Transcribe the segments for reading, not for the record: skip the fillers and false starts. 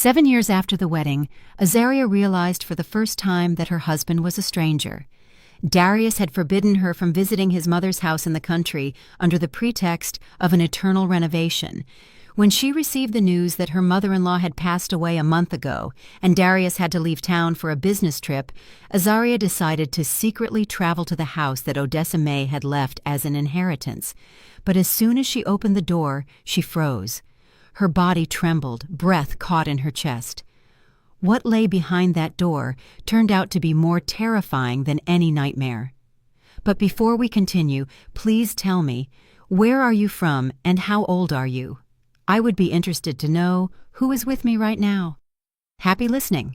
7 years after the wedding, Azaria realized for the first time that her husband was a stranger. Darius had forbidden her from visiting his mother's house in the country under the pretext of an eternal renovation. When she received the news that her mother-in-law had passed away a month ago and Darius had to leave town for a business trip, Azaria decided to secretly travel to the house that Odessa May had left as an inheritance. But as soon as she opened the door, she froze. Her body trembled, breath caught in her chest. What lay behind that door turned out to be more terrifying than any nightmare. But before we continue, please tell me, where are you from and how old are you? I would be interested to know who is with me right now. Happy listening.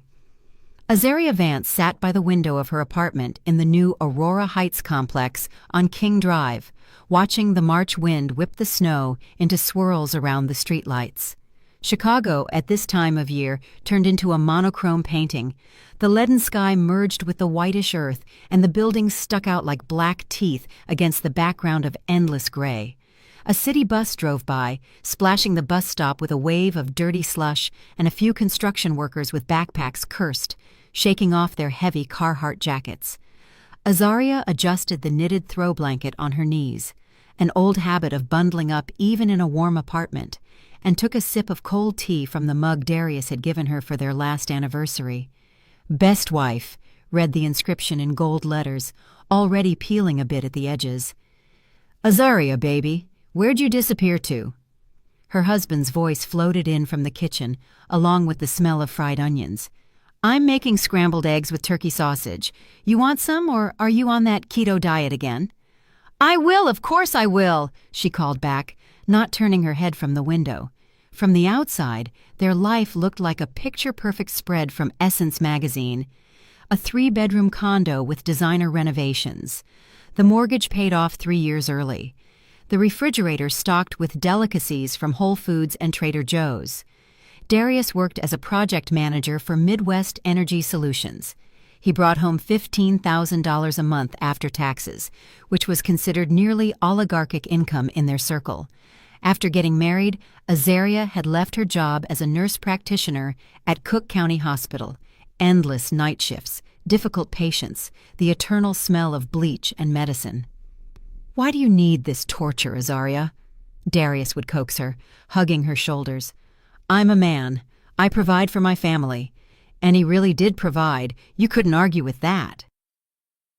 Azaria Vance sat by the window of her apartment in the new Aurora Heights complex on King Drive, watching the March wind whip the snow into swirls around the streetlights. Chicago, at this time of year, turned into a monochrome painting. The leaden sky merged with the whitish earth, and the buildings stuck out like black teeth against the background of endless gray. A city bus drove by, splashing the bus stop with a wave of dirty slush, and a few construction workers with backpacks cursed, shaking off their heavy Carhartt jackets. Azaria adjusted the knitted throw blanket on her knees, an old habit of bundling up even in a warm apartment, and took a sip of cold tea from the mug Darius had given her for their last anniversary. "Best wife," read the inscription in gold letters, already peeling a bit at the edges. "Azaria, baby, where'd you disappear to?" Her husband's voice floated in from the kitchen, along with the smell of fried onions. "I'm making scrambled eggs with turkey sausage. You want some, or are you on that keto diet again?" "I will, of course I will," she called back, not turning her head from the window. From the outside, their life looked like a picture-perfect spread from Essence magazine. A 3-bedroom condo with designer renovations. The mortgage paid off 3 years early. The refrigerator stocked with delicacies from Whole Foods and Trader Joe's. Darius worked as a project manager for Midwest Energy Solutions. He brought home $15,000 a month after taxes, which was considered nearly oligarchic income in their circle. After getting married, Azaria had left her job as a nurse practitioner at Cook County Hospital. Endless night shifts, difficult patients, the eternal smell of bleach and medicine. "Why do you need this torture, Azaria?" Darius would coax her, hugging her shoulders. "I'm a man. I provide for my family." And he really did provide. You couldn't argue with that.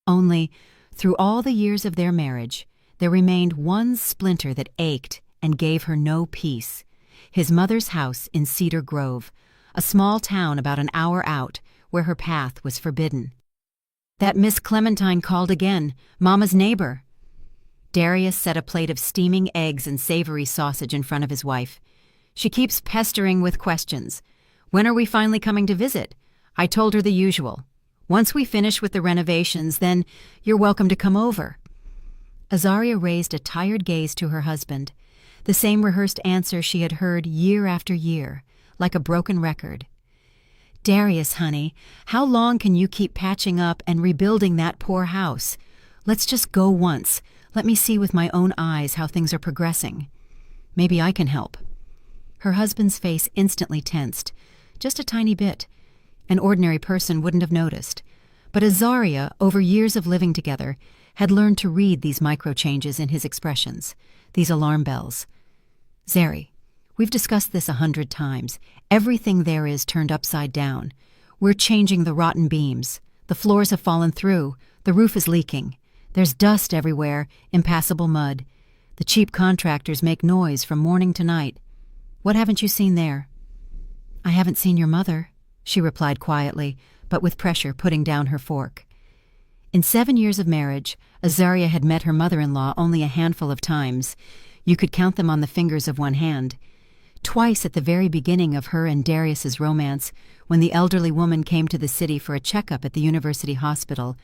Only, through all the years of their marriage, there remained one splinter that ached and gave her no peace. His mother's house in Cedar Grove, a small town about an hour out, where her path was forbidden. "That Miss Clementine called again, Mama's neighbor." Darius set a plate of steaming eggs and savory sausage in front of his wife. "She keeps pestering with questions. When are we finally coming to visit? I told her the usual. Once we finish with the renovations, then you're welcome to come over." Azaria raised a tired gaze to her husband, the same rehearsed answer she had heard year after year, like a broken record. "Darius, honey, how long can you keep patching up and rebuilding that poor house? Let's just go once. Let me see with my own eyes how things are progressing. Maybe I can help." Her husband's face instantly tensed, just a tiny bit. An ordinary person wouldn't have noticed. But Azaria, over years of living together, had learned to read these micro-changes in his expressions, these alarm bells. "Zari, we've discussed this 100 times. Everything there is turned upside down. We're changing the rotten beams. The floors have fallen through. The roof is leaking. There's dust everywhere, impassable mud. The cheap contractors make noise from morning to night. What haven't you seen there?" "I haven't seen your mother," she replied quietly, but with pressure, putting down her fork. In 7 years of marriage, Azaria had met her mother-in-law only a handful of times. You could count them on the fingers of one hand. Twice at the very beginning of her and Darius's romance, when the elderly woman came to the city for a checkup at the university hospital,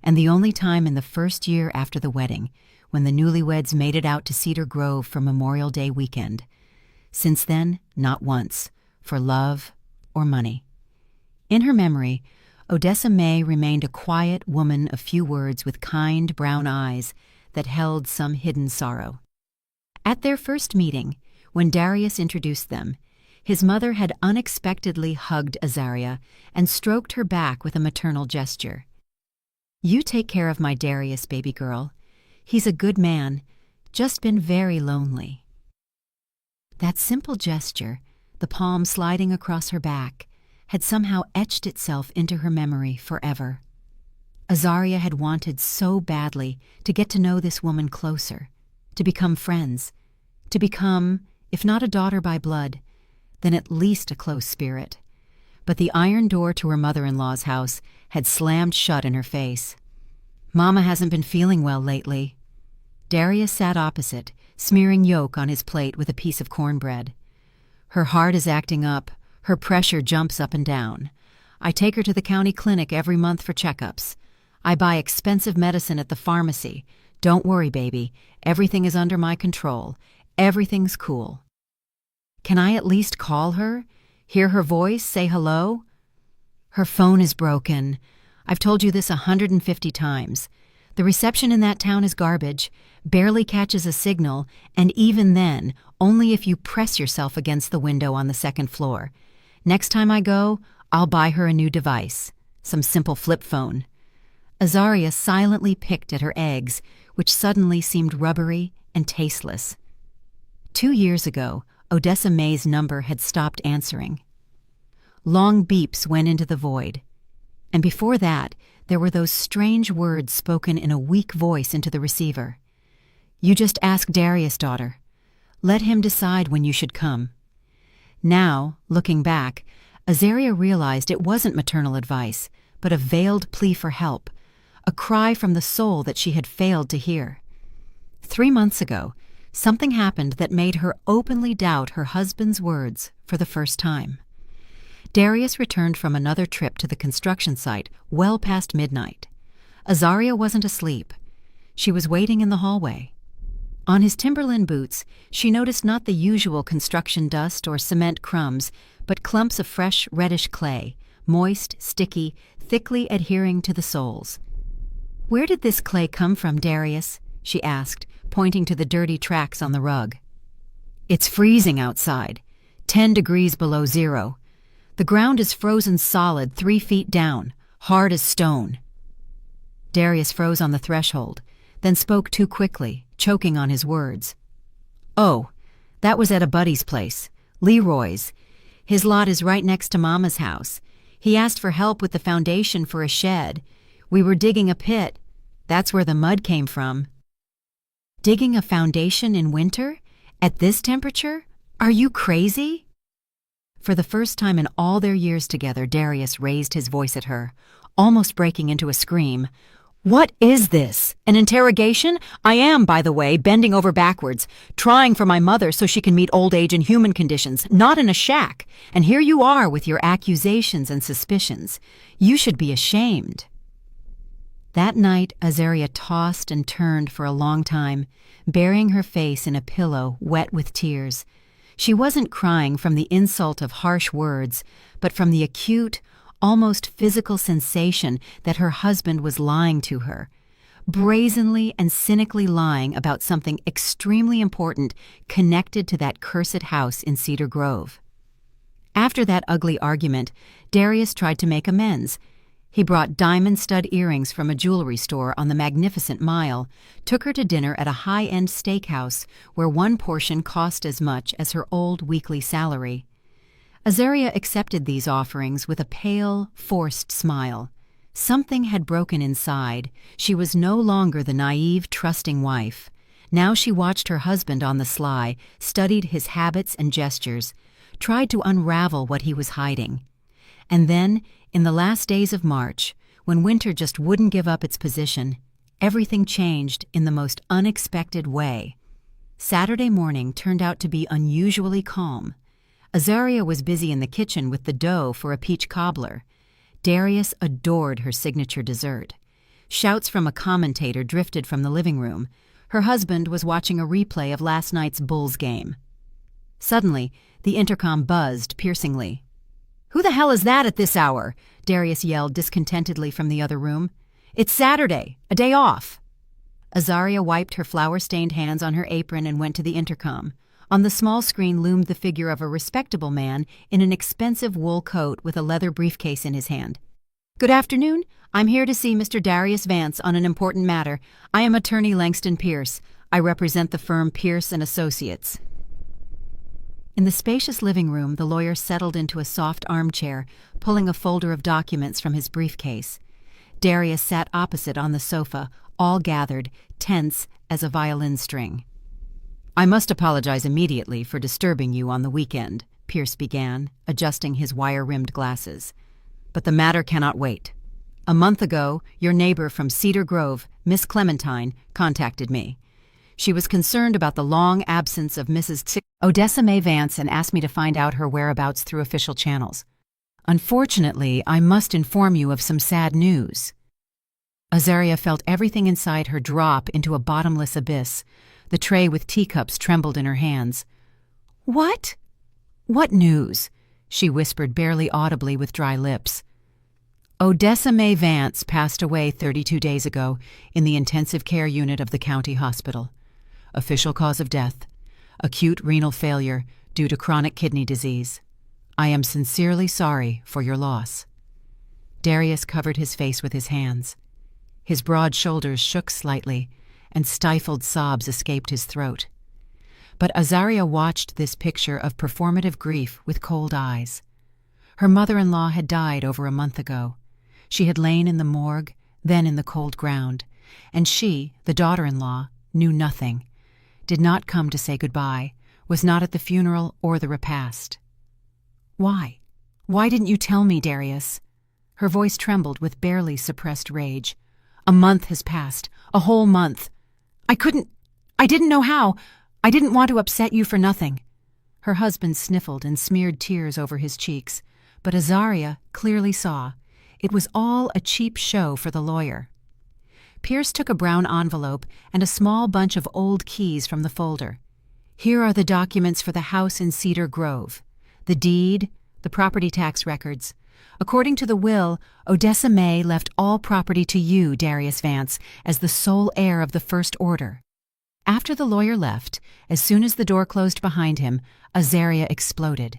and the only time in the first year after the wedding, when the newlyweds made it out to Cedar Grove for Memorial Day weekend. Since then, not once, for love or money. In her memory, Odessa May remained a quiet woman of few words with kind brown eyes that held some hidden sorrow. At their first meeting, when Darius introduced them, his mother had unexpectedly hugged Azaria and stroked her back with a maternal gesture. "You take care of my Darius, baby girl. He's a good man, just been very lonely." That simple gesture, the palm sliding across her back, had somehow etched itself into her memory forever. Azaria had wanted so badly to get to know this woman closer, to become friends, to become, if not a daughter by blood, then at least a close spirit. But the iron door to her mother-in-law's house had slammed shut in her face. "Mama hasn't been feeling well lately." Darius sat opposite, smearing yolk on his plate with a piece of cornbread. "Her heart is acting up. Her pressure jumps up and down. I take her to the county clinic every month for checkups. I buy expensive medicine at the pharmacy. Don't worry, baby. Everything is under my control. Everything's cool." "Can I at least call her? Hear her voice? Say hello?" "Her phone is broken. I've told you this 150 times. The reception in that town is garbage, barely catches a signal, and even then, only if you press yourself against the window on the second floor. Next time I go, I'll buy her a new device, some simple flip phone." Azaria silently picked at her eggs, which suddenly seemed rubbery and tasteless. 2 years ago, Odessa May's number had stopped answering. Long beeps went into the void. And before that, there were those strange words spoken in a weak voice into the receiver. "You just ask Darius, daughter. Let him decide when you should come." Now, looking back, Azaria realized it wasn't maternal advice, but a veiled plea for help, a cry from the soul that she had failed to hear. 3 months ago, something happened that made her openly doubt her husband's words for the first time. Darius returned from another trip to the construction site well past midnight. Azaria wasn't asleep. She was waiting in the hallway. On his Timberland boots, she noticed not the usual construction dust or cement crumbs, but clumps of fresh reddish clay, moist, sticky, thickly adhering to the soles. "Where did this clay come from, Darius?" she asked, pointing to the dirty tracks on the rug. "It's freezing outside, 10 degrees below zero. The ground is frozen solid 3 feet down, hard as stone." Darius froze on the threshold, then spoke too quickly, choking on his words. "Oh, that was at a buddy's place, Leroy's. His lot is right next to Mama's house. He asked for help with the foundation for a shed. We were digging a pit. That's where the mud came from." "Digging a foundation in winter? At this temperature? Are you crazy?" For the first time in all their years together, Darius raised his voice at her, almost breaking into a scream. "What is this? An interrogation? I am, by the way, bending over backwards, trying for my mother so she can meet old age in human conditions, not in a shack. And here you are with your accusations and suspicions. You should be ashamed." That night, Azaria tossed and turned for a long time, burying her face in a pillow wet with tears. She wasn't crying from the insult of harsh words, but from the acute, almost physical sensation that her husband was lying to her, brazenly and cynically lying about something extremely important connected to that cursed house in Cedar Grove. After that ugly argument, Darius tried to make amends. He brought diamond stud earrings from a jewelry store on the Magnificent Mile, took her to dinner at a high-end steakhouse where one portion cost as much as her old weekly salary. Azaria accepted these offerings with a pale, forced smile. Something had broken inside. She was no longer the naive, trusting wife. Now she watched her husband on the sly, studied his habits and gestures, tried to unravel what he was hiding. And then, in the last days of March, when winter just wouldn't give up its position, everything changed in the most unexpected way. Saturday morning turned out to be unusually calm. Azaria was busy in the kitchen with the dough for a peach cobbler. Darius adored her signature dessert. Shouts from a commentator drifted from the living room. Her husband was watching a replay of last night's Bulls game. Suddenly, the intercom buzzed piercingly. "Who the hell is that at this hour?" Darius yelled discontentedly from the other room. "It's Saturday, a day off." Azaria wiped her flour-stained hands on her apron and went to the intercom. On the small screen loomed the figure of a respectable man in an expensive wool coat with a leather briefcase in his hand. "Good afternoon. I'm here to see Mr. Darius Vance on an important matter. I am attorney Langston Pierce. I represent the firm Pierce & Associates." In the spacious living room, the lawyer settled into a soft armchair, pulling a folder of documents from his briefcase. Darius sat opposite on the sofa, all gathered, tense as a violin string. "I must apologize immediately for disturbing you on the weekend," Pierce began, adjusting his wire-rimmed glasses. "But the matter cannot wait. A month ago, your neighbor from Cedar Grove, Miss Clementine, contacted me. She was concerned about the long absence of Mrs. Odessa May Vance and asked me to find out her whereabouts through official channels. Unfortunately, I must inform you of some sad news." Azaria felt everything inside her drop into a bottomless abyss. The tray with teacups trembled in her hands. "What? What news?" she whispered barely audibly with dry lips. "Odessa May Vance passed away 32 days ago in the intensive care unit of the county hospital. Official cause of death: acute renal failure due to chronic kidney disease. I am sincerely sorry for your loss." Darius covered his face with his hands. His broad shoulders shook slightly, and stifled sobs escaped his throat. But Azaria watched this picture of performative grief with cold eyes. Her mother-in-law had died over a month ago. She had lain in the morgue, then in the cold ground, and she, the daughter-in-law, knew nothing, did not come to say goodbye, was not at the funeral or the repast. "Why? Why didn't you tell me, Darius?" Her voice trembled with barely suppressed rage. "A month has passed, a whole month. I didn't know how. I didn't want to upset you for nothing." Her husband sniffled and smeared tears over his cheeks, but Azaria clearly saw it was all a cheap show for the lawyer. Pierce took a brown envelope and a small bunch of old keys from the folder. "Here are the documents for the house in Cedar Grove. The deed, the property tax records. According to the will, Odessa May left all property to you, Darius Vance, as the sole heir of the first order." After the lawyer left, as soon as the door closed behind him, Azaria exploded.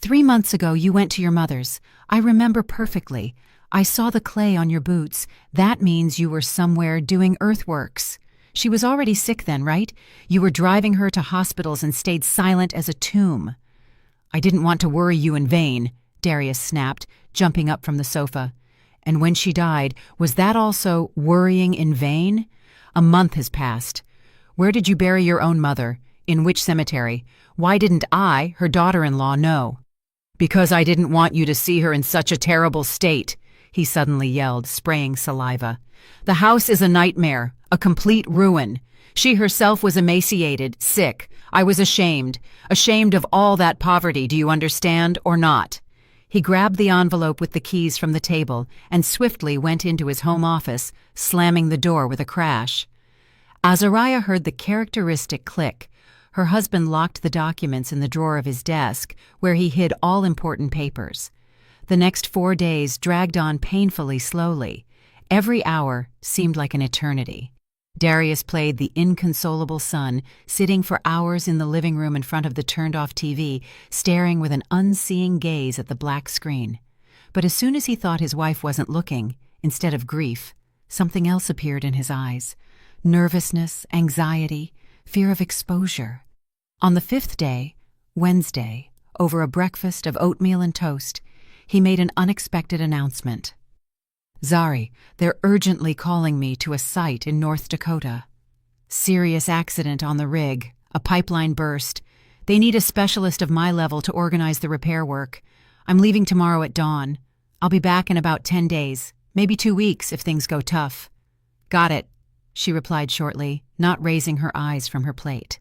"3 months ago you went to your mother's. I remember perfectly. I saw the clay on your boots. That means you were somewhere doing earthworks. She was already sick then, right? You were driving her to hospitals and stayed silent as a tomb." "I didn't want to worry you in vain," Darius snapped, jumping up from the sofa. "And when she died, was that also worrying in vain? A month has passed. Where did you bury your own mother? In which cemetery? Why didn't I, her daughter-in-law, know?" "Because I didn't want you to see her in such a terrible state," he suddenly yelled, spraying saliva. "The house is a nightmare, a complete ruin. She herself was emaciated, sick. I was ashamed of all that poverty, do you understand, or not?" He grabbed the envelope with the keys from the table and swiftly went into his home office, slamming the door with a crash. Azaria heard the characteristic click. Her husband locked the documents in the drawer of his desk, where he hid all important papers. The next 4 days dragged on painfully slowly. Every hour seemed like an eternity. Darius played the inconsolable son, sitting for hours in the living room in front of the turned-off TV, staring with an unseeing gaze at the black screen. But as soon as he thought his wife wasn't looking, instead of grief, something else appeared in his eyes: nervousness, anxiety, fear of exposure. On the 5th day, Wednesday, over a breakfast of oatmeal and toast, he made an unexpected announcement. "Zari, they're urgently calling me to a site in North Dakota. Serious accident on the rig, a pipeline burst. They need a specialist of my level to organize the repair work. I'm leaving tomorrow at dawn. I'll be back in about 10 days, maybe 2 weeks if things go tough." "Got it," she replied shortly, not raising her eyes from her plate.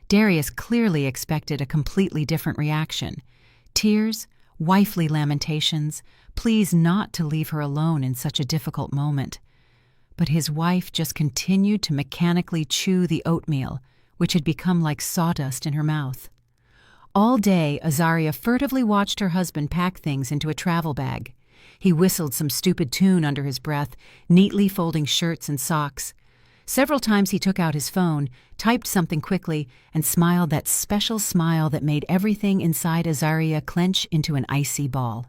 Darius clearly expected a completely different reaction. Tears, wifely lamentations, pleas not to leave her alone in such a difficult moment. But his wife just continued to mechanically chew the oatmeal, which had become like sawdust in her mouth. All day, Azaria furtively watched her husband pack things into a travel bag. He whistled some stupid tune under his breath, neatly folding shirts and socks. Several times he took out his phone, typed something quickly, and smiled that special smile that made everything inside Azaria clench into an icy ball.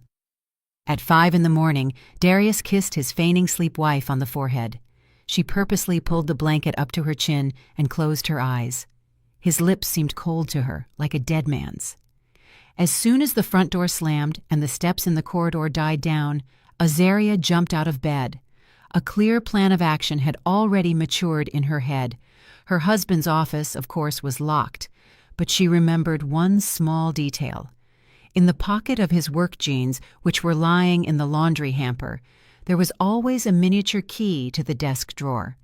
At 5 in the morning, Darius kissed his feigning sleep wife on the forehead. She purposely pulled the blanket up to her chin and closed her eyes. His lips seemed cold to her, like a dead man's. As soon as the front door slammed and the steps in the corridor died down, Azaria jumped out of bed. A clear plan of action had already matured in her head. Her husband's office, of course, was locked, but she remembered one small detail. In the pocket of his work jeans, which were lying in the laundry hamper, there was always a miniature key to the desk drawer.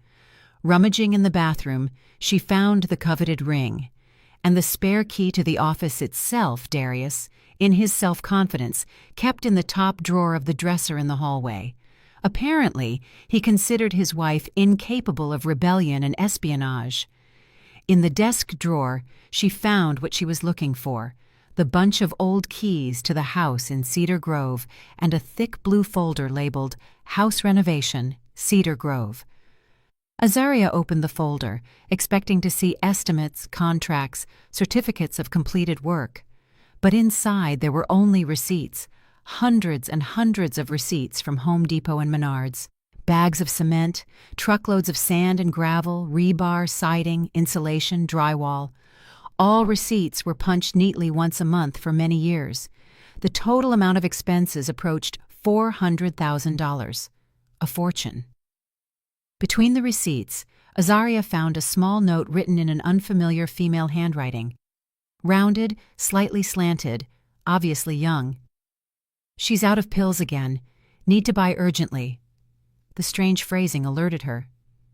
Rummaging in the bathroom, she found the coveted ring. And the spare key to the office itself, Darius, in his self-confidence, kept in the top drawer of the dresser in the hallway. Apparently, he considered his wife incapable of rebellion and espionage. In the desk drawer, she found what she was looking for: the bunch of old keys to the house in Cedar Grove and a thick blue folder labeled House Renovation, Cedar Grove. Azaria opened the folder, expecting to see estimates, contracts, certificates of completed work. But inside there were only receipts, hundreds and hundreds of receipts from Home Depot and Menards, bags of cement, truckloads of sand and gravel, rebar, siding, insulation, drywall. All receipts were punched neatly once a month for many years. The total amount of expenses approached $400,000, a fortune. Between the receipts, Azaria found a small note written in an unfamiliar female handwriting. Rounded, slightly slanted, obviously young. "She's out of pills again. Need to buy urgently." The strange phrasing alerted her.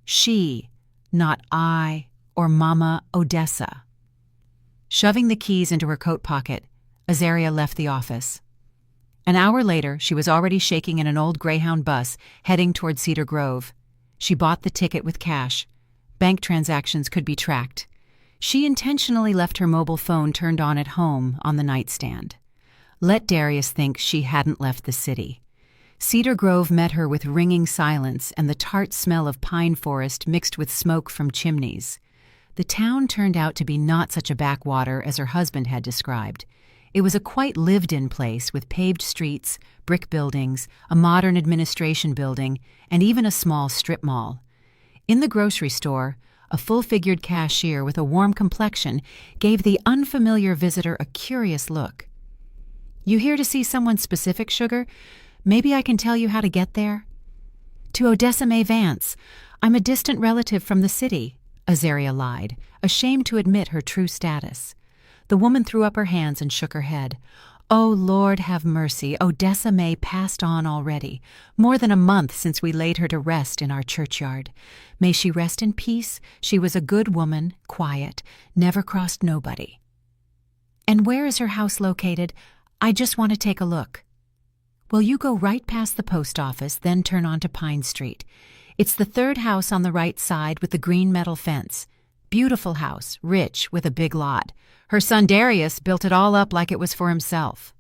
She, not I or Mama Odessa. Shoving the keys into her coat pocket, Azaria left the office. An hour later, she was already shaking in an old Greyhound bus heading toward Cedar Grove. She bought the ticket with cash. Bank transactions could be tracked. She intentionally left her mobile phone turned on at home on the nightstand. Let Darius think she hadn't left the city. Cedar Grove met her with ringing silence and the tart smell of pine forest mixed with smoke from chimneys. The town turned out to be not such a backwater as her husband had described. It was a quite lived-in place with paved streets, brick buildings, a modern administration building, and even a small strip mall. In the grocery store, a full-figured cashier with a warm complexion gave the unfamiliar visitor a curious look. "You here to see someone specific, Sugar? Maybe I can tell you how to get there?" "To Odessa May Vance. I'm a distant relative from the city," Azaria lied, ashamed to admit her true status. The woman threw up her hands and shook her head. "Oh, Lord have mercy, Odessa May passed on already. More than a month since we laid her to rest in our churchyard. May she rest in peace. She was a good woman, quiet, never crossed nobody." "And where is her house located? I just want to take a look." "Well, you go right past the post office, then turn onto Pine Street. It's the third house on the right side with the green metal fence. Beautiful house, rich, with a big lot. Her son Darius built it all up like it was for himself."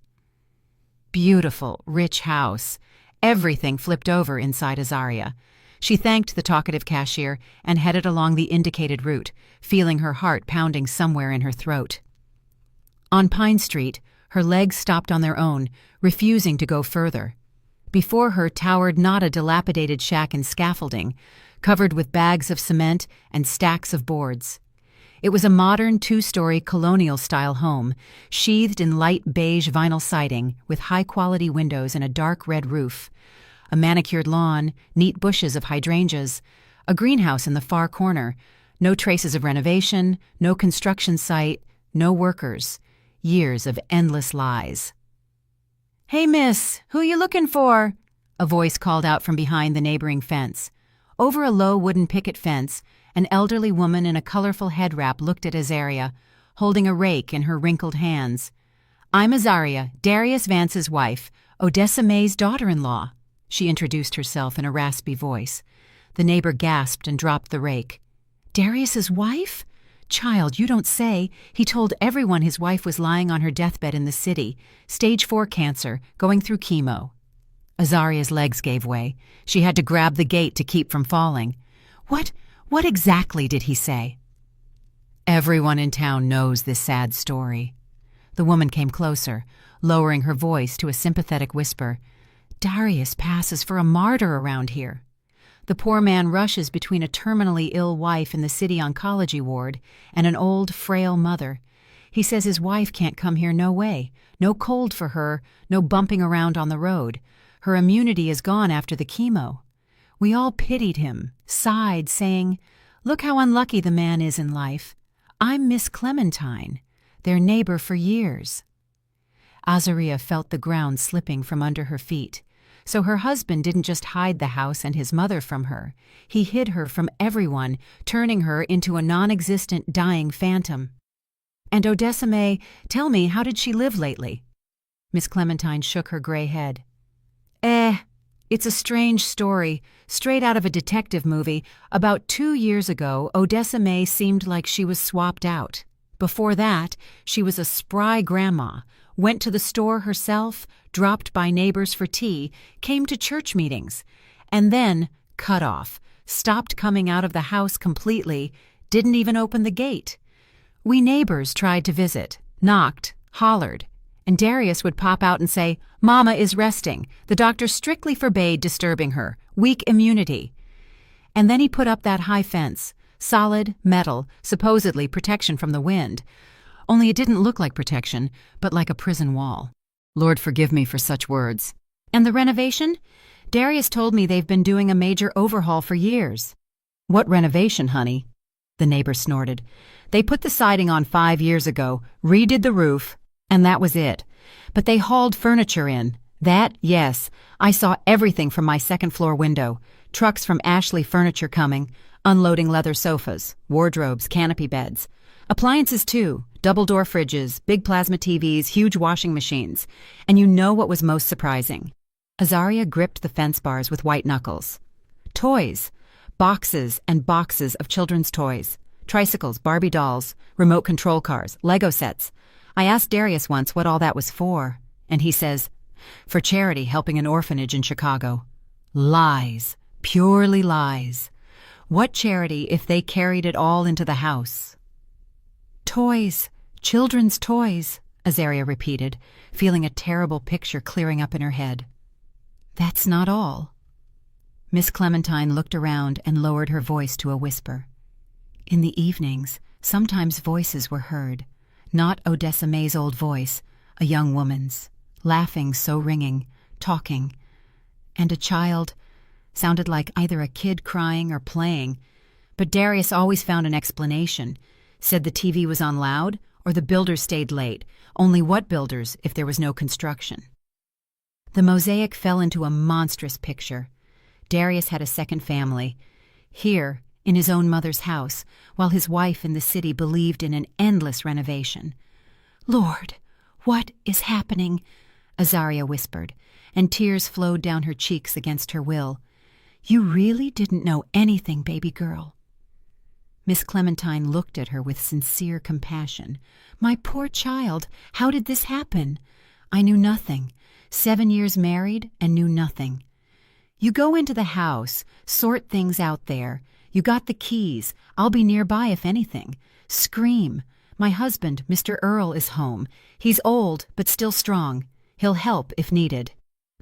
Beautiful, rich house. Everything flipped over inside Azaria. She thanked the talkative cashier and headed along the indicated route, feeling her heart pounding somewhere in her throat. On Pine Street, her legs stopped on their own, refusing to go further. Before her towered not a dilapidated shack and scaffolding, covered with bags of cement and stacks of boards. It was a modern two-story colonial-style home, sheathed in light beige vinyl siding with high-quality windows and a dark red roof. A manicured lawn, neat bushes of hydrangeas, a greenhouse in the far corner, no traces of renovation, no construction site, no workers. Years of endless lies. "Hey, miss, who you looking for?" a voice called out from behind the neighboring fence. Over a low wooden picket fence, an elderly woman in a colorful head wrap looked at Azaria, holding a rake in her wrinkled hands. "I'm Azaria, Darius Vance's wife, Odessa May's daughter-in-law," she introduced herself in a raspy voice. The neighbor gasped and dropped the rake. "Darius's wife? Child, you don't say. He told everyone his wife was lying on her deathbed in the city, stage 4 cancer, going through chemo." Azaria's legs gave way. She had to grab the gate to keep from falling. What What exactly did he say?" "Everyone in town knows this sad story." The woman came closer, lowering her voice to a sympathetic whisper. "Darius passes for a martyr around here. The poor man rushes between a terminally ill wife in the city oncology ward and an old, frail mother. He says his wife can't come here no way. No cold for her, no bumping around on the road. Her immunity is gone after the chemo. We all pitied him, sighed, saying, 'Look how unlucky the man is in life. I'm Miss Clementine, their neighbor for years.'" Azaria felt the ground slipping from under her feet. So her husband didn't just hide the house and his mother from her. He hid her from everyone, turning her into a non-existent dying phantom. "And Odessa May, tell me, how did she live lately?" Miss Clementine shook her gray head. It's a strange story, straight out of a detective movie. About 2 years ago, Odessa May seemed like she was swapped out. Before that, she was a spry grandma, went to the store herself, dropped by neighbors for tea, came to church meetings, and then cut off, stopped coming out of the house completely, didn't even open the gate. We neighbors tried to visit, knocked, hollered, and Darius would pop out and say, "Mama is resting. The doctor strictly forbade disturbing her. Weak immunity." And then he put up that high fence, solid, metal, supposedly protection from the wind. Only it didn't look like protection, but like a prison wall. Lord forgive me for such words. "And the renovation? Darius told me they've been doing a major overhaul for years." "What renovation, honey?" The neighbor snorted. "They put the siding on 5 years ago, redid the roof, and that was it. But they hauled furniture in. That, yes. I saw everything from my second-floor window. Trucks from Ashley Furniture coming, unloading leather sofas, wardrobes, canopy beds. Appliances, too. Double-door fridges, big plasma TVs, huge washing machines. And you know what was most surprising?" Azaria gripped the fence bars with white knuckles. "Toys. Boxes and boxes of children's toys. Tricycles, Barbie dolls, remote control cars, Lego sets. I asked Darius once what all that was for, and he says, 'For charity helping an orphanage in Chicago.' Lies. Purely lies. What charity if they carried it all into the house?" "Toys. Children's toys," Azaria repeated, feeling a terrible picture clearing up in her head. "That's not all." Miss Clementine looked around and lowered her voice to a whisper. "In the evenings, sometimes voices were heard. Not Odessa May's old voice, a young woman's, laughing so ringing, talking. And a child sounded like either a kid crying or playing. But Darius always found an explanation, said the TV was on loud or the builders stayed late. Only what builders if there was no construction?" The mosaic fell into a monstrous picture. Darius had a second family. Here, in his own mother's house, while his wife in the city believed in an endless renovation. "Lord, what is happening?" Azaria whispered, and tears flowed down her cheeks against her will. "You really didn't know anything, baby girl." Miss Clementine looked at her with sincere compassion. "My poor child, how did this happen? I knew nothing. 7 years married and knew nothing. You go into the house, sort things out there. You got the keys. I'll be nearby if anything. Scream. My husband, Mr. Earl, is home. He's old, but still strong. He'll help if needed."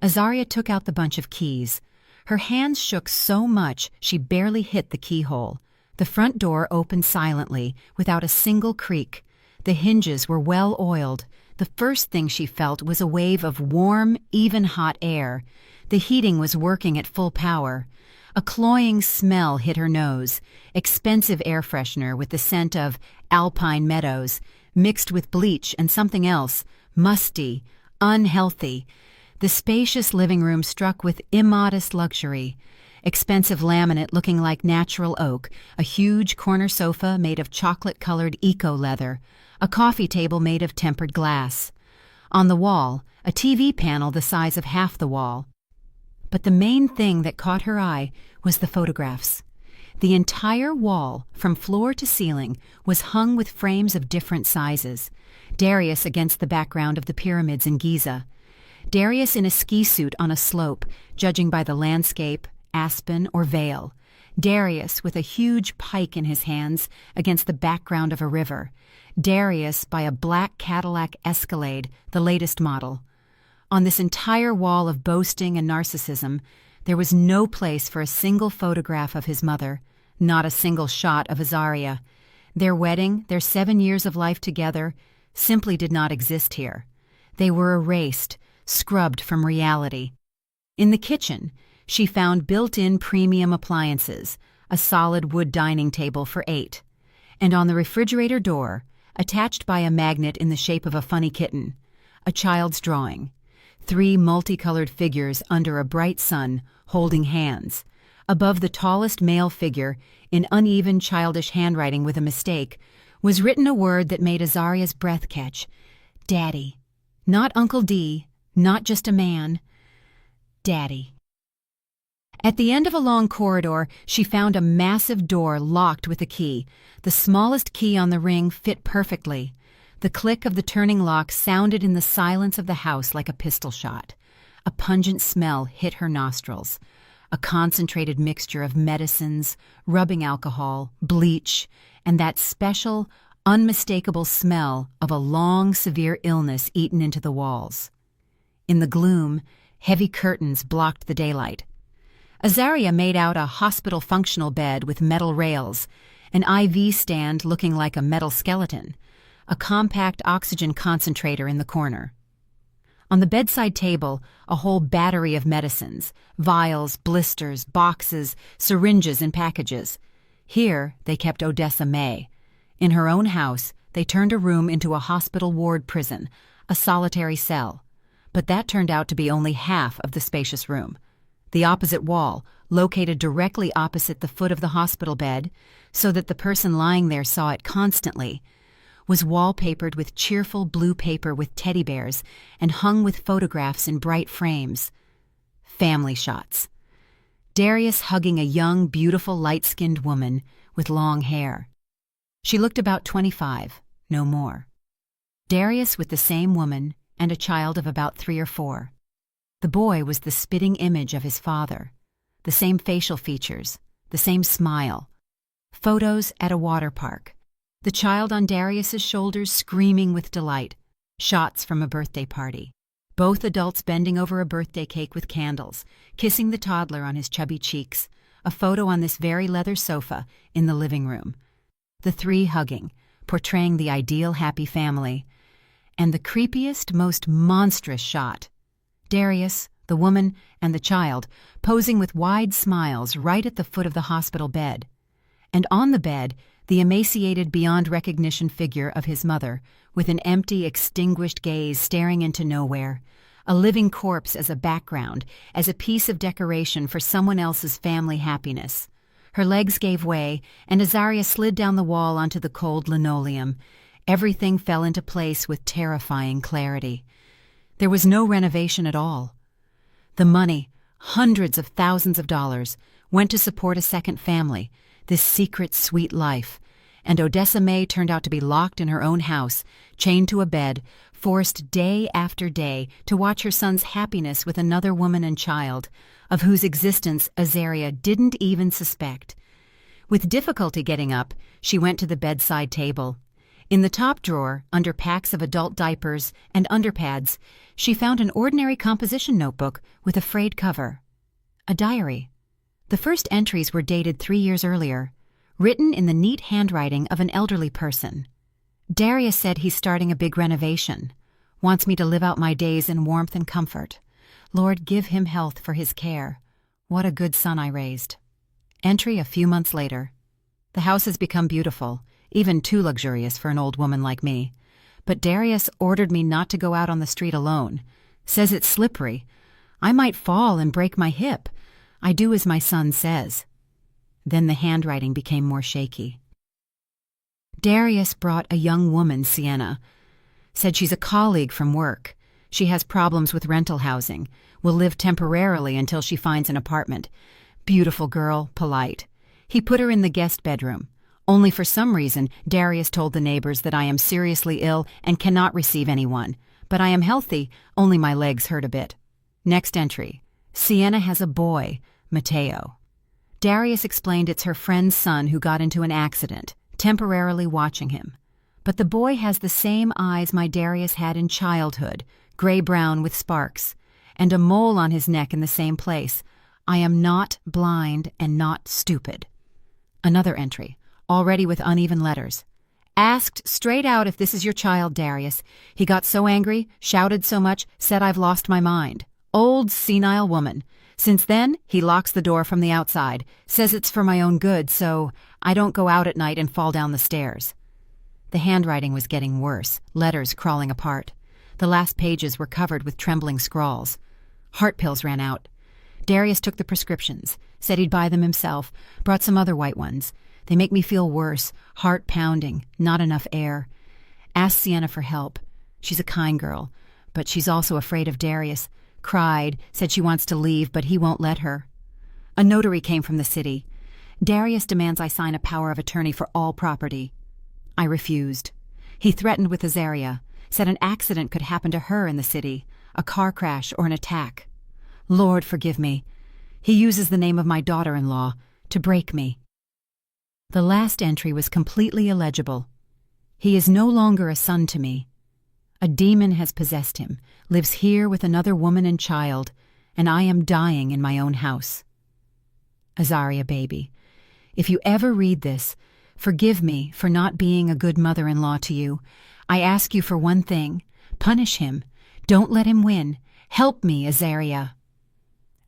Azaria took out the bunch of keys. Her hands shook so much she barely hit the keyhole. The front door opened silently, without a single creak. The hinges were well oiled. The first thing she felt was a wave of warm, even hot air. The heating was working at full power. A cloying smell hit her nose, expensive air freshener with the scent of alpine meadows, mixed with bleach and something else, musty, unhealthy. The spacious living room struck with immodest luxury. Expensive laminate looking like natural oak, a huge corner sofa made of chocolate-colored eco-leather, a coffee table made of tempered glass. On the wall, a TV panel the size of half the wall. But the main thing that caught her eye was the photographs. The entire wall, from floor to ceiling, was hung with frames of different sizes. Darius against the background of the pyramids in Giza. Darius in a ski suit on a slope, judging by the landscape, aspen, or vale. Darius with a huge pike in his hands against the background of a river. Darius by a black Cadillac Escalade, the latest model. On this entire wall of boasting and narcissism, there was no place for a single photograph of his mother, not a single shot of Azaria. Their wedding, their 7 years of life together, simply did not exist here. They were erased, scrubbed from reality. In the kitchen, she found built-in premium appliances, a solid wood dining table for 8, and on the refrigerator door, attached by a magnet in the shape of a funny kitten, a child's drawing. 3 multicolored figures under a bright sun, holding hands. Above the tallest male figure, in uneven childish handwriting with a mistake, was written a word that made Azaria's breath catch. Daddy. Not Uncle D, not just a man. Daddy. At the end of a long corridor, she found a massive door locked with a key. The smallest key on the ring fit perfectly. The click of the turning lock sounded in the silence of the house like a pistol shot. A pungent smell hit her nostrils. A concentrated mixture of medicines, rubbing alcohol, bleach, and that special, unmistakable smell of a long, severe illness eaten into the walls. In the gloom, heavy curtains blocked the daylight. Azaria made out a hospital functional bed with metal rails, an IV stand looking like a metal skeleton, a compact oxygen concentrator in the corner. On the bedside table, a whole battery of medicines, vials, blisters, boxes, syringes, and packages. Here they kept Odessa May. In her own house, they turned a room into a hospital ward prison, a solitary cell. But that turned out to be only half of the spacious room. The opposite wall, located directly opposite the foot of the hospital bed, so that the person lying there saw it constantly, was wallpapered with cheerful blue paper with teddy bears and hung with photographs in bright frames. Family shots. Darius hugging a young, beautiful, light-skinned woman with long hair. She looked about 25, no more. Darius with the same woman and a child of about 3 or 4. The boy was the spitting image of his father. The same facial features, the same smile. Photos at a water park. The child on Darius's shoulders screaming with delight. Shots from a birthday party. Both adults bending over a birthday cake with candles, kissing the toddler on his chubby cheeks. A photo on this very leather sofa in the living room. The 3 hugging, portraying the ideal happy family. And the creepiest, most monstrous shot. Darius, the woman, and the child posing with wide smiles right at the foot of the hospital bed. And on the bed, the emaciated beyond recognition figure of his mother, with an empty, extinguished gaze staring into nowhere, a living corpse as a background, as a piece of decoration for someone else's family happiness. Her legs gave way, and Azaria slid down the wall onto the cold linoleum. Everything fell into place with terrifying clarity. There was no renovation at all. The money, hundreds of thousands of dollars, went to support a second family, this secret, sweet life, and Odessa May turned out to be locked in her own house, chained to a bed, forced day after day to watch her son's happiness with another woman and child, of whose existence Azaria didn't even suspect. With difficulty getting up, she went to the bedside table. In the top drawer, under packs of adult diapers and underpads, she found an ordinary composition notebook with a frayed cover. A diary. The first entries were dated 3 years earlier, written in the neat handwriting of an elderly person. Darius said he's starting a big renovation, wants me to live out my days in warmth and comfort. Lord, give him health for his care. What a good son I raised. Entry a few months later. The house has become beautiful, even too luxurious for an old woman like me. But Darius ordered me not to go out on the street alone. Says it's slippery. I might fall and break my hip. I do as my son says. Then the handwriting became more shaky. Darius brought a young woman, Sienna. Said she's a colleague from work. She has problems with rental housing. Will live temporarily until she finds an apartment. Beautiful girl, polite. He put her in the guest bedroom. Only for some reason, Darius told the neighbors that I am seriously ill and cannot receive anyone. But I am healthy, only my legs hurt a bit. Next entry. Sienna has a boy, Mateo. Darius explained it's her friend's son who got into an accident, temporarily watching him. But the boy has the same eyes my Darius had in childhood, gray-brown with sparks, and a mole on his neck in the same place. I am not blind and not stupid. Another entry, already with uneven letters. Asked straight out if this is your child, Darius. He got so angry, shouted so much, said I've lost my mind. Old senile woman. Since then, he locks the door from the outside, says it's for my own good so I don't go out at night and fall down the stairs. The handwriting was getting worse, letters crawling apart. The last pages were covered with trembling scrawls. Heart pills ran out. Darius took the prescriptions, said he'd buy them himself, brought some other white ones. They make me feel worse, heart pounding, not enough air. Asked Sienna for help. She's a kind girl, but she's also afraid of Darius. Cried, said she wants to leave, but he won't let her. A notary came from the city. Darius demands I sign a power of attorney for all property. I refused. He threatened with Azaria, said an accident could happen to her in the city, a car crash or an attack. Lord forgive me. He uses the name of my daughter-in-law to break me. The last entry was completely illegible. He is no longer a son to me. A demon has possessed him, lives here with another woman and child, and I am dying in my own house. Azaria, baby, if you ever read this, forgive me for not being a good mother-in-law to you. I ask you for one thing. Punish him. Don't let him win. Help me, Azaria.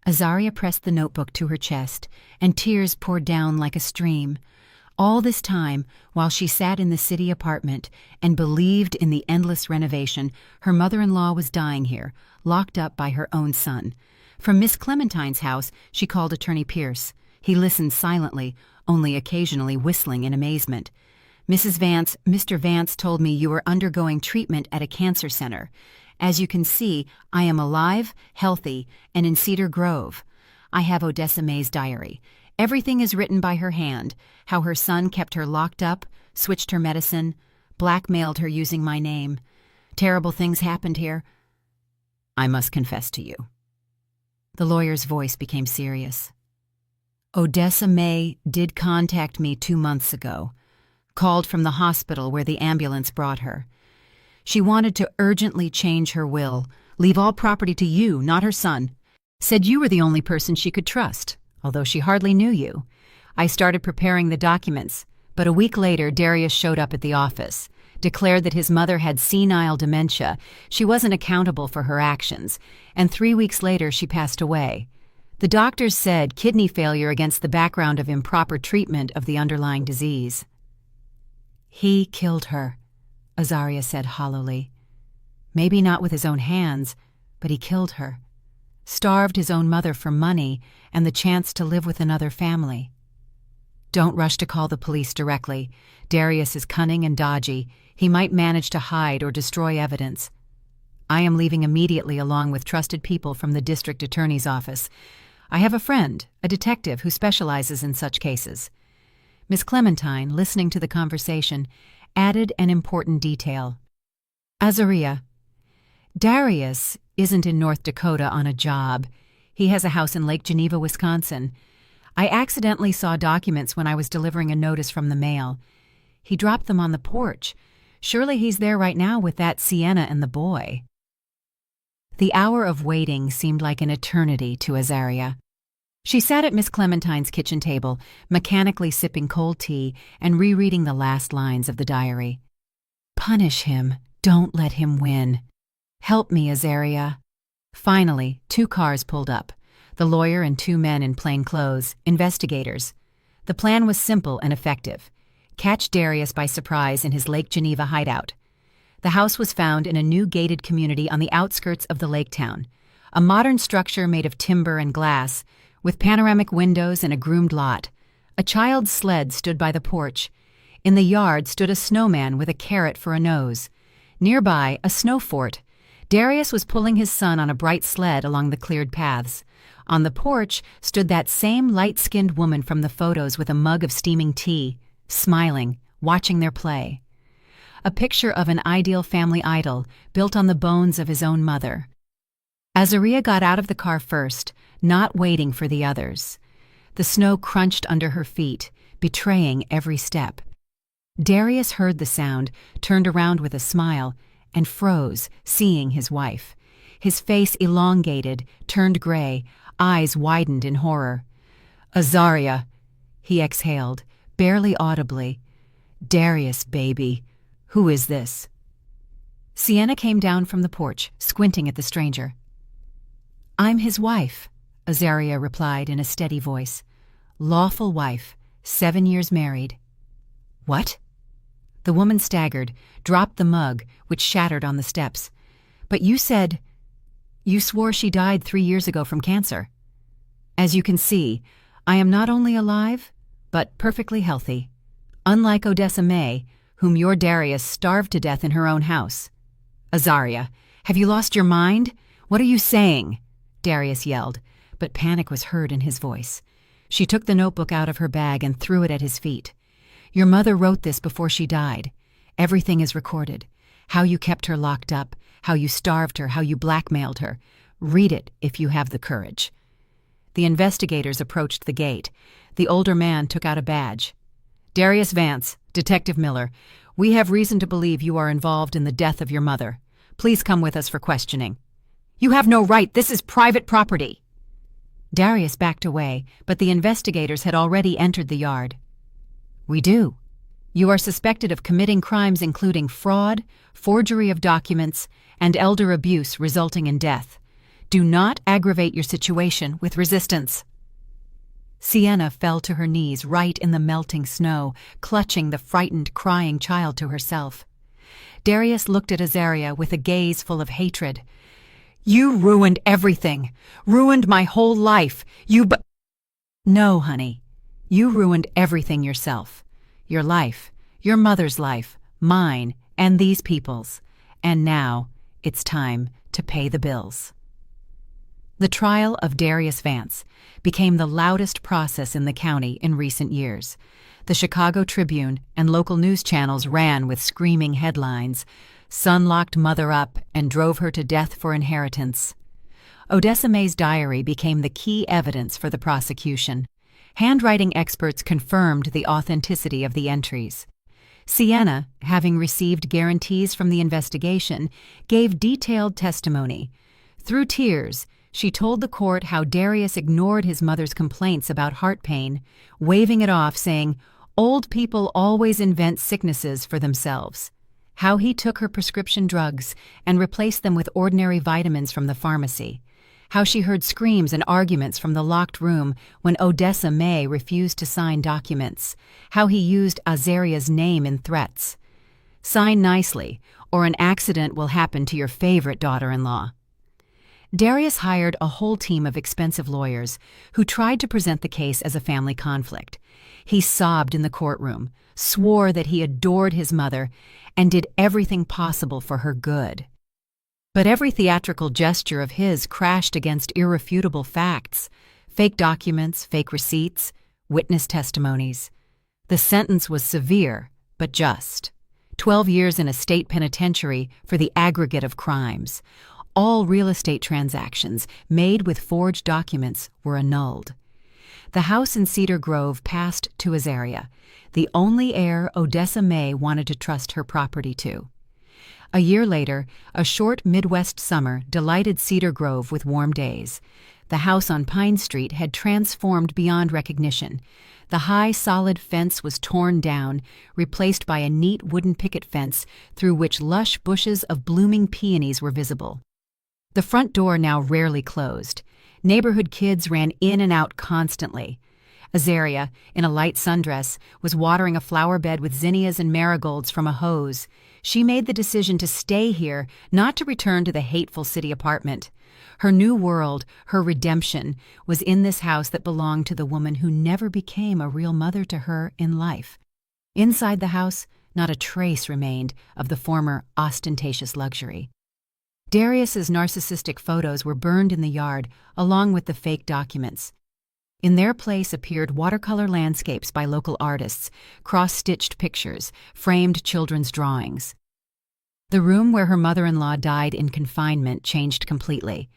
Azaria pressed the notebook to her chest, and tears poured down like a stream. All this time, while she sat in the city apartment and believed in the endless renovation, her mother-in-law was dying here, locked up by her own son. From Miss Clementine's house, she called Attorney Pierce. He listened silently, only occasionally whistling in amazement. Mrs. Vance, Mr. Vance told me you were undergoing treatment at a cancer center. As you can see, I am alive, healthy, and in Cedar Grove. I have Odessa May's diary. Everything is written by her hand, how her son kept her locked up, switched her medicine, blackmailed her using my name. Terrible things happened here. I must confess to you. The lawyer's voice became serious. Odessa May did contact me 2 months ago. Called from the hospital where the ambulance brought her. She wanted to urgently change her will, leave all property to you, not her son. Said you were the only person she could trust, although she hardly knew you. I started preparing the documents, but a week later Darius showed up at the office, declared that his mother had senile dementia, she wasn't accountable for her actions, and 3 weeks later she passed away. The doctors said kidney failure against the background of improper treatment of the underlying disease. He killed her, Azaria said hollowly. Maybe not with his own hands, but he killed her. Starved his own mother for money and the chance to live with another family. Don't rush to call the police directly. Darius is cunning and dodgy. He might manage to hide or destroy evidence. I am leaving immediately along with trusted people from the district attorney's office. I have a friend, a detective who specializes in such cases. Miss Clementine, listening to the conversation, added an important detail. Azaria, Darius isn't in North Dakota on a job. He has a house in Lake Geneva, Wisconsin. I accidentally saw documents when I was delivering a notice from the mail. He dropped them on the porch. Surely he's there right now with that Sienna and the boy. The hour of waiting seemed like an eternity to Azaria. She sat at Miss Clementine's kitchen table, mechanically sipping cold tea and rereading the last lines of the diary. Punish him. Don't let him win. Help me, Azaria. Finally, 2 cars pulled up. The lawyer and 2 men in plain clothes, investigators. The plan was simple and effective. Catch Darius by surprise in his Lake Geneva hideout. The house was found in a new gated community on the outskirts of the lake town. A modern structure made of timber and glass, with panoramic windows and a groomed lot. A child's sled stood by the porch. In the yard stood a snowman with a carrot for a nose. Nearby, a snow fort. Darius was pulling his son on a bright sled along the cleared paths. On the porch stood that same light-skinned woman from the photos with a mug of steaming tea, smiling, watching their play. A picture of an ideal family idol built on the bones of his own mother. Azaria got out of the car first, not waiting for the others. The snow crunched under her feet, betraying every step. Darius heard the sound, turned around with a smile, and froze, seeing his wife. His face elongated, turned gray, eyes widened in horror. "Azaria," he exhaled, barely audibly. "Darius, baby. Who is this?" Sienna came down from the porch, squinting at the stranger. "I'm his wife," Azaria replied in a steady voice. "Lawful wife, 7 years married." "What?" The woman staggered, dropped the mug, which shattered on the steps. "But you said... You swore she died 3 years ago from cancer. As you can see, I am not only alive, but perfectly healthy. Unlike Odessa May, whom your Darius starved to death in her own house." "Azaria, have you lost your mind? What are you saying?" Darius yelled, but panic was heard in his voice. She took the notebook out of her bag and threw it at his feet. "Your mother wrote this before she died. Everything is recorded. How you kept her locked up, how you starved her, how you blackmailed her. Read it if you have the courage." The investigators approached the gate. The older man took out a badge. "Darius Vance, Detective Miller, we have reason to believe you are involved in the death of your mother. Please come with us for questioning." "You have no right. This is private property." Darius backed away, but the investigators had already entered the yard. "We do. You are suspected of committing crimes including fraud, forgery of documents, and elder abuse resulting in death. Do not aggravate your situation with resistance." Sienna fell to her knees right in the melting snow, clutching the frightened, crying child to herself. Darius looked at Azaria with a gaze full of hatred. "You ruined everything. Ruined my whole life. No, honey. You ruined everything yourself. Your life, your mother's life, mine, and these people's. And now, it's time to pay the bills." The trial of Darius Vance became the loudest process in the county in recent years. The Chicago Tribune and local news channels ran with screaming headlines. "Son locked mother up and drove her to death for inheritance." Odessa May's diary became the key evidence for the prosecution. Handwriting experts confirmed the authenticity of the entries. Sienna, having received guarantees from the investigation, gave detailed testimony. Through tears, she told the court how Darius ignored his mother's complaints about heart pain, waving it off, saying, "Old people always invent sicknesses for themselves." How he took her prescription drugs and replaced them with ordinary vitamins from the pharmacy. How she heard screams and arguments from the locked room when Odessa May refused to sign documents. How he used Azaria's name in threats. "Sign nicely, or an accident will happen to your favorite daughter-in-law." Darius hired a whole team of expensive lawyers who tried to present the case as a family conflict. He sobbed in the courtroom, swore that he adored his mother, and did everything possible for her good. But every theatrical gesture of his crashed against irrefutable facts: fake documents, fake receipts, witness testimonies. The sentence was severe, but just. 12 years in a state penitentiary for the aggregate of crimes. All real estate transactions made with forged documents were annulled. The house in Cedar Grove passed to Azaria, the only heir Odessa May wanted to trust her property to. A year later, a short Midwest summer delighted Cedar Grove with warm days. The house on Pine Street had transformed beyond recognition. The high, solid fence was torn down, replaced by a neat wooden picket fence through which lush bushes of blooming peonies were visible. The front door now rarely closed. Neighborhood kids ran in and out constantly. Azaria, in a light sundress, was watering a flower bed with zinnias and marigolds from a hose. She made the decision to stay here, not to return to the hateful city apartment. Her new world, her redemption, was in this house that belonged to the woman who never became a real mother to her in life. Inside the house, not a trace remained of the former ostentatious luxury. Darius's narcissistic photos were burned in the yard, along with the fake documents. In their place appeared watercolor landscapes by local artists, cross-stitched pictures, framed children's drawings. The room where her mother-in-law died in confinement changed completely.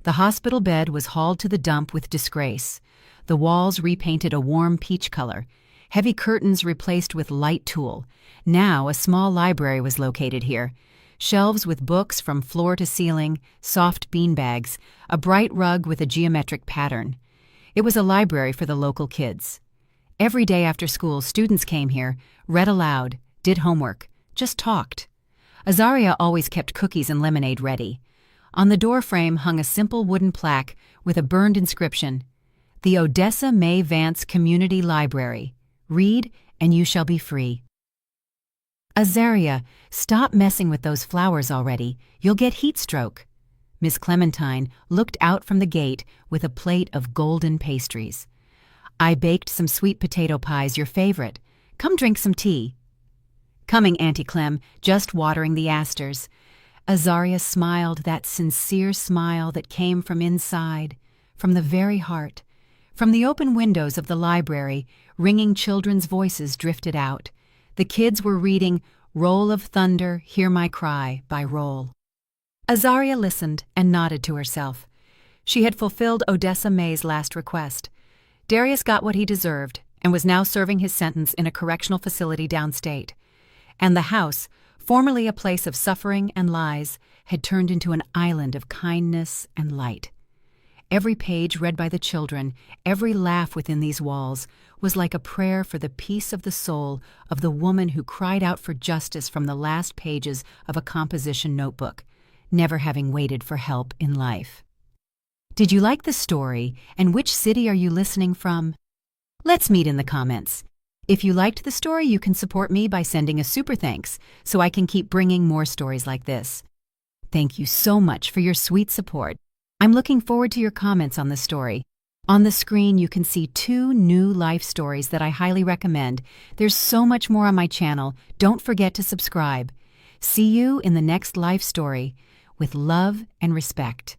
The hospital bed was hauled to the dump with disgrace. the walls repainted a warm peach color, heavy curtains replaced with light tulle. Now a small library was located here. Shelves with books from floor to ceiling, soft beanbags, a bright rug with a geometric pattern. It was a library for the local kids. Every day after school, students came here, read aloud, did homework, just talked. Azaria always kept cookies and lemonade ready. On the door frame hung a simple wooden plaque with a burned inscription, "The Odessa May Vance Community Library. Read, and you shall be free." "Azaria, stop messing with those flowers already. You'll get heat stroke." Miss Clementine looked out from the gate with a plate of golden pastries. "I baked some sweet potato pies, your favorite. Come drink some tea." "Coming, Auntie Clem, just watering the asters." Azaria smiled that sincere smile that came from inside, from the very heart. From the open windows of the library, ringing children's voices drifted out. The kids were reading "Roll of Thunder, Hear My Cry" by Roll. Azaria listened and nodded to herself. She had fulfilled Odessa May's last request. Darius got what he deserved and was now serving his sentence in a correctional facility downstate. And the house, formerly a place of suffering and lies, had turned into an island of kindness and light. Every page read by the children, every laugh within these walls, was like a prayer for the peace of the soul of the woman who cried out for justice from the last pages of a composition notebook, never having waited for help in life. Did you like the story, and which city are you listening from? Let's meet in the comments. If you liked the story, you can support me by sending a super thanks so I can keep bringing more stories like this. Thank you so much for your sweet support. I'm looking forward to your comments on the story. On the screen, you can see 2 new life stories that I highly recommend. There's so much more on my channel. Don't forget to subscribe. See you in the next life story. With love and respect.